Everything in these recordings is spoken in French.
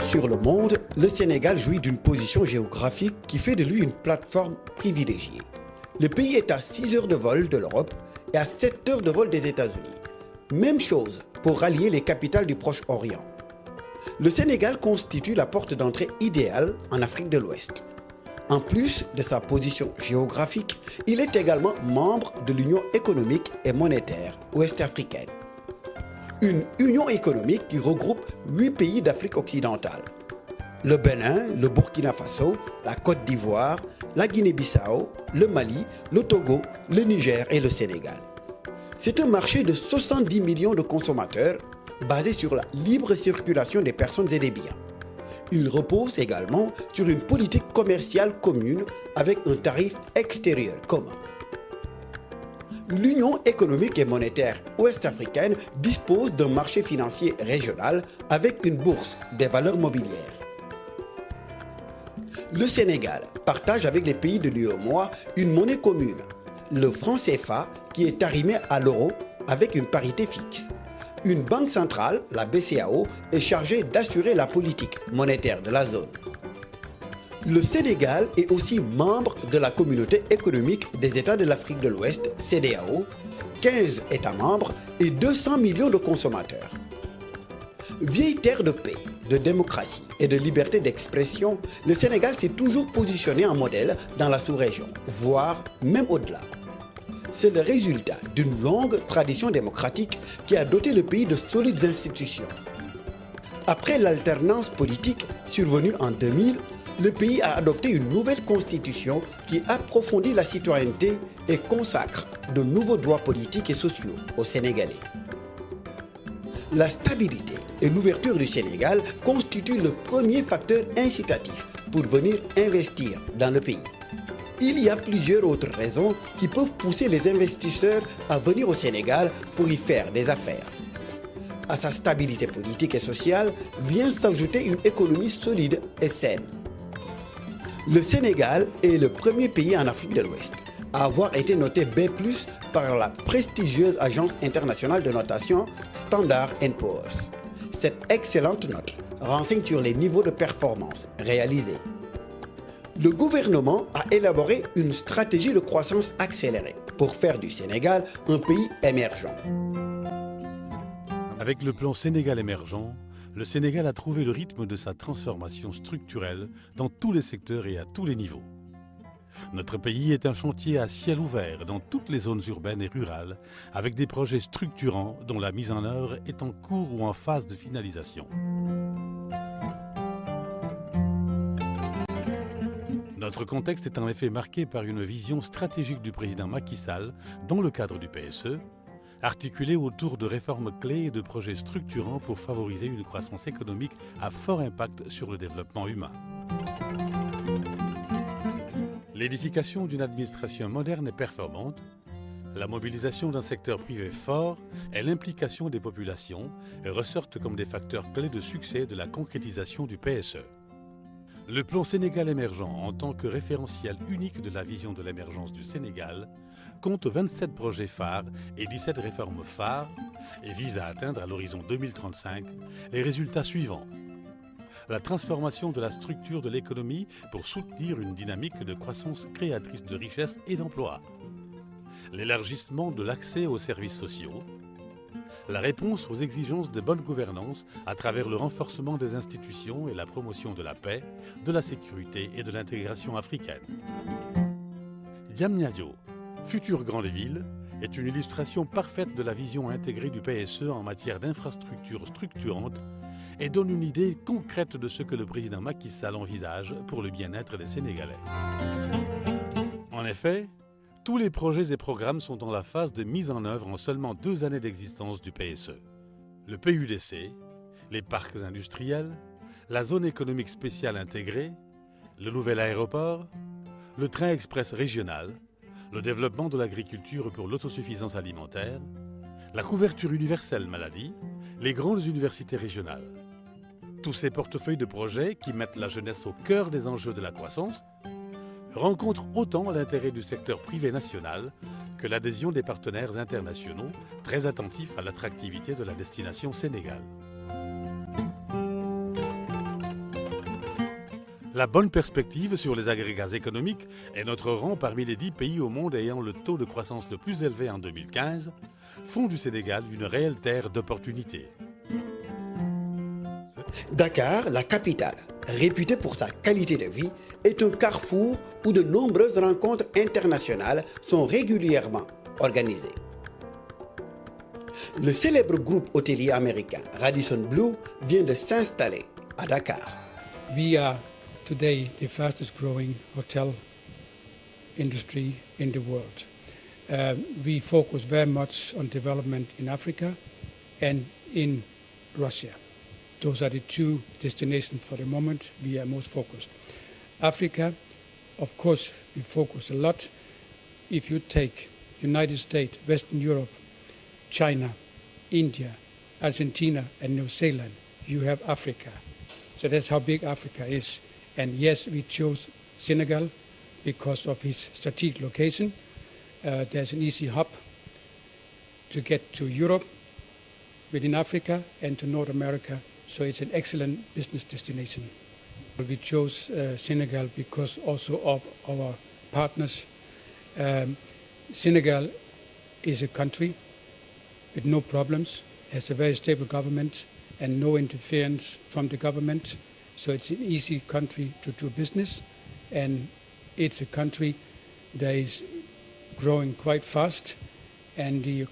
sur le monde, le Sénégal jouit d'une position géographique qui fait de lui une plateforme privilégiée. Le pays est à 6 heures de vol de l'Europe et à 7 heures de vol des États-Unis. Même chose pour rallier les capitales du Proche-Orient. Le Sénégal constitue la porte d'entrée idéale en Afrique de l'Ouest. En plus de sa position géographique, il est également membre de l'Union économique et monétaire ouest-africaine. Une union économique qui regroupe 8 pays d'Afrique occidentale. Le Bénin, le Burkina Faso, la Côte d'Ivoire, la Guinée-Bissau, le Mali, le Togo, le Niger et le Sénégal. C'est un marché de 70 millions de consommateurs basé sur la libre circulation des personnes et des biens. Il repose également sur une politique commerciale commune avec un tarif extérieur commun. L'Union économique et monétaire ouest-africaine dispose d'un marché financier régional avec une bourse des valeurs mobilières. Le Sénégal partage avec les pays de l'UEMOA une monnaie commune, le franc CFA, qui est arrimé à l'euro avec une parité fixe. Une banque centrale, la BCEAO, est chargée d'assurer la politique monétaire de la zone. Le Sénégal est aussi membre de la communauté économique des États de l'Afrique de l'Ouest, CEDEAO, 15 États membres et 200 millions de consommateurs. Vieille terre de paix, de démocratie et de liberté d'expression, le Sénégal s'est toujours positionné en modèle dans la sous-région, voire même au-delà. C'est le résultat d'une longue tradition démocratique qui a doté le pays de solides institutions. Après l'alternance politique survenue en 2000, le pays a adopté une nouvelle constitution qui approfondit la citoyenneté et consacre de nouveaux droits politiques et sociaux aux Sénégalais. La stabilité et l'ouverture du Sénégal constituent le premier facteur incitatif pour venir investir dans le pays. Il y a plusieurs autres raisons qui peuvent pousser les investisseurs à venir au Sénégal pour y faire des affaires. À sa stabilité politique et sociale vient s'ajouter une économie solide et saine. Le Sénégal est le premier pays en Afrique de l'Ouest à avoir été noté B+ par la prestigieuse agence internationale de notation Standard & Poor's. Cette excellente note renseigne sur les niveaux de performance réalisés. Le gouvernement a élaboré une stratégie de croissance accélérée pour faire du Sénégal un pays émergent. Avec le plan Sénégal émergent, le Sénégal a trouvé le rythme de sa transformation structurelle dans tous les secteurs et à tous les niveaux. Notre pays est un chantier à ciel ouvert dans toutes les zones urbaines et rurales, avec des projets structurants dont la mise en œuvre est en cours ou en phase de finalisation. Notre contexte est en effet marqué par une vision stratégique du président Macky Sall dans le cadre du PSE, articulée autour de réformes clés et de projets structurants pour favoriser une croissance économique à fort impact sur le développement humain. L'édification d'une administration moderne et performante, la mobilisation d'un secteur privé fort et l'implication des populations ressortent comme des facteurs clés de succès de la concrétisation du PSE. Le plan Sénégal émergent, en tant que référentiel unique de la vision de l'émergence du Sénégal, compte 27 projets phares et 17 réformes phares et vise à atteindre à l'horizon 2035 les résultats suivants. La transformation de la structure de l'économie pour soutenir une dynamique de croissance créatrice de richesses et d'emplois. L'élargissement de l'accès aux services sociaux. La réponse aux exigences de bonne gouvernance à travers le renforcement des institutions et la promotion de la paix, de la sécurité et de l'intégration africaine. Diamniadio, future grande ville, est une illustration parfaite de la vision intégrée du PSE en matière d'infrastructures structurantes et donne une idée concrète de ce que le président Macky Sall envisage pour le bien-être des Sénégalais. En effet, tous les projets et programmes sont dans la phase de mise en œuvre en seulement 2 années d'existence du PSE. Le PUDC, les parcs industriels, la zone économique spéciale intégrée, le nouvel aéroport, le train express régional, le développement de l'agriculture pour l'autosuffisance alimentaire, la couverture universelle maladie, les grandes universités régionales. Tous ces portefeuilles de projets qui mettent la jeunesse au cœur des enjeux de la croissance rencontrent autant l'intérêt du secteur privé national que l'adhésion des partenaires internationaux très attentifs à l'attractivité de la destination Sénégal. La bonne perspective sur les agrégats économiques et notre rang parmi les 10 pays au monde ayant le taux de croissance le plus élevé en 2015 font du Sénégal une réelle terre d'opportunités. Dakar, la capitale, réputée pour sa qualité de vie, est un carrefour où de nombreuses rencontres internationales sont régulièrement organisées. Le célèbre groupe hôtelier américain Radisson Blu vient de s'installer à Dakar. We are today the fastest growing hotel industry in the world. We focus very much on development in Africa and in Russia. Those are the two destinations for the moment we are most focused. Africa, of course, we focus a lot. If you take United States, Western Europe, China, India, Argentina, and New Zealand, you have Africa. So that's how big Africa is. And yes, we chose Senegal because of its strategic location. There's an easy hub to get to Europe within Africa and to North America. So it's an excellent business destination. We chose Senegal because also of our partners. Senegal is a country with no problems, has a very stable government and no interference from the government. So it's an easy country to do business, and it's a country that is growing quite fast, and the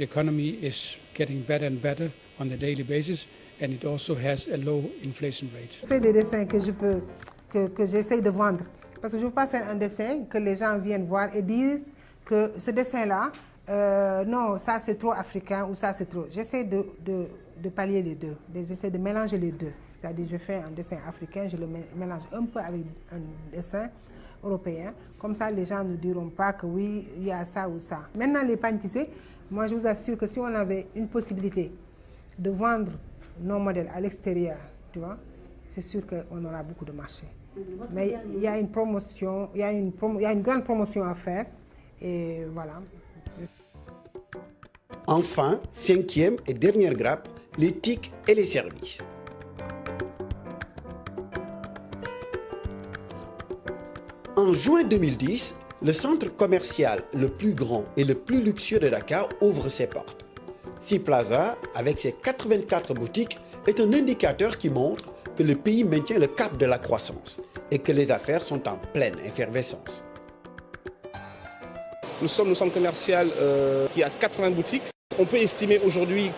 economy is getting better and better on a daily basis, and it also has a low inflation rate. Je fais des dessins que j'essaye de vendre, parce que je ne veux pas faire un dessin que les gens viennent voir et disent que ce dessin-là, non, ça c'est trop africain ou ça c'est trop. J'essaie de pallier les deux, j'essaie de mélanger les deux. C'est-à-dire je fais un dessin africain, je le mélange un peu avec un dessin européen. Comme ça, les gens ne diront pas que oui, il y a ça ou ça. Maintenant, les pagnes tissées, moi je vous assure que si on avait une possibilité de vendre nos modèles à l'extérieur, tu vois, c'est sûr qu'on aura beaucoup de marché. Mais il y a une promotion, il y a une grande promotion à faire, et voilà. Enfin, cinquième et dernière grappe, les TIC et les services. En juin 2010, le centre commercial le plus grand et le plus luxueux de Dakar ouvre ses portes. Sea Plaza, avec ses 84 boutiques, est un indicateur qui montre que le pays maintient le cap de la croissance et que les affaires sont en pleine effervescence. Nous sommes le centre commercial qui a 80 boutiques. On peut estimer aujourd'hui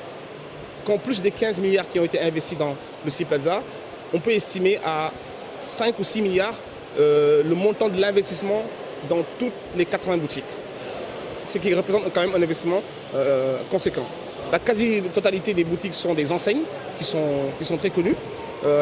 qu'en plus des 15 milliards qui ont été investis dans le Sea Plaza, on peut estimer à 5 ou 6 milliards le montant de l'investissement dans toutes les 80 boutiques. Ce qui représente quand même un investissement conséquent. La quasi-totalité des boutiques sont des enseignes qui sont très connues.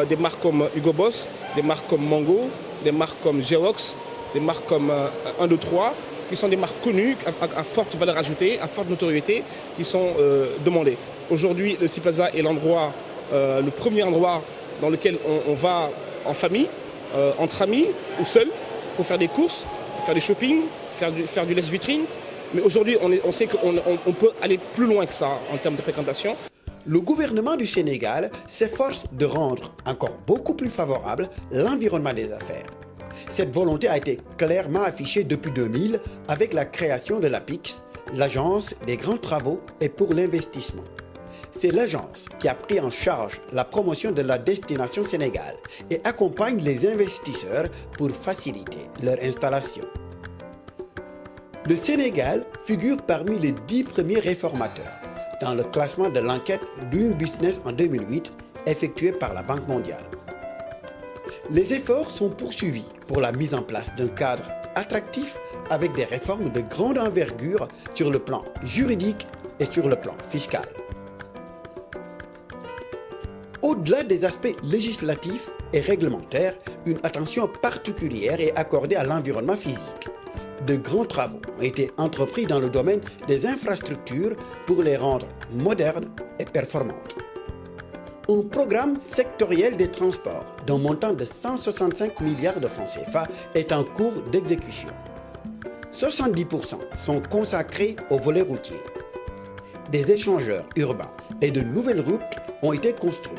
Des marques comme Hugo Boss, des marques comme Mango, des marques comme Gerox, des marques comme 1, 2, 3, qui sont des marques connues, à forte valeur ajoutée, à forte notoriété, qui sont demandées. Aujourd'hui, le Sea Plaza est l'endroit, le premier endroit dans lequel on va en famille, entre amis ou seul, pour faire des courses, faire des shopping, faire du lèche-vitrine. Mais aujourd'hui, on sait qu'on peut aller plus loin que ça en termes de fréquentation. Le gouvernement du Sénégal s'efforce de rendre encore beaucoup plus favorable l'environnement des affaires. Cette volonté a été clairement affichée depuis 2000 avec la création de l'APIX, l'Agence des grands travaux et pour l'investissement. C'est l'agence qui a pris en charge la promotion de la destination Sénégal et accompagne les investisseurs pour faciliter leur installation. Le Sénégal figure parmi les 10 premiers réformateurs dans le classement de l'enquête Doing Business en 2008 effectuée par la Banque mondiale. Les efforts sont poursuivis pour la mise en place d'un cadre attractif avec des réformes de grande envergure sur le plan juridique et sur le plan fiscal. Au-delà des aspects législatifs et réglementaires, une attention particulière est accordée à l'environnement physique. De grands travaux ont été entrepris dans le domaine des infrastructures pour les rendre modernes et performantes. Un programme sectoriel des transports d'un montant de 165 milliards de francs CFA est en cours d'exécution. 70% sont consacrés au volet routier. Des échangeurs urbains et de nouvelles routes ont été construits.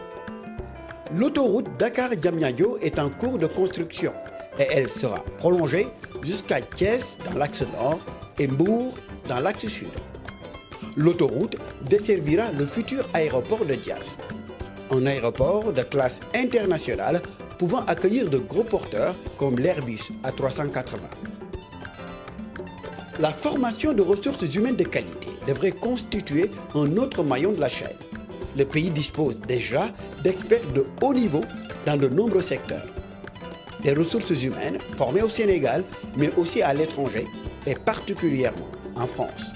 L'autoroute Dakar-Diamniadio est en cours de construction et elle sera prolongée jusqu'à Thiès dans l'axe nord et Mbour dans l'axe sud. L'autoroute desservira le futur aéroport de Diass, un aéroport de classe internationale pouvant accueillir de gros porteurs comme l'Airbus A380. La formation de ressources humaines de qualité devrait constituer un autre maillon de la chaîne. Le pays dispose déjà d'experts de haut niveau dans de nombreux secteurs. Des ressources humaines formées au Sénégal, mais aussi à l'étranger, et particulièrement en France.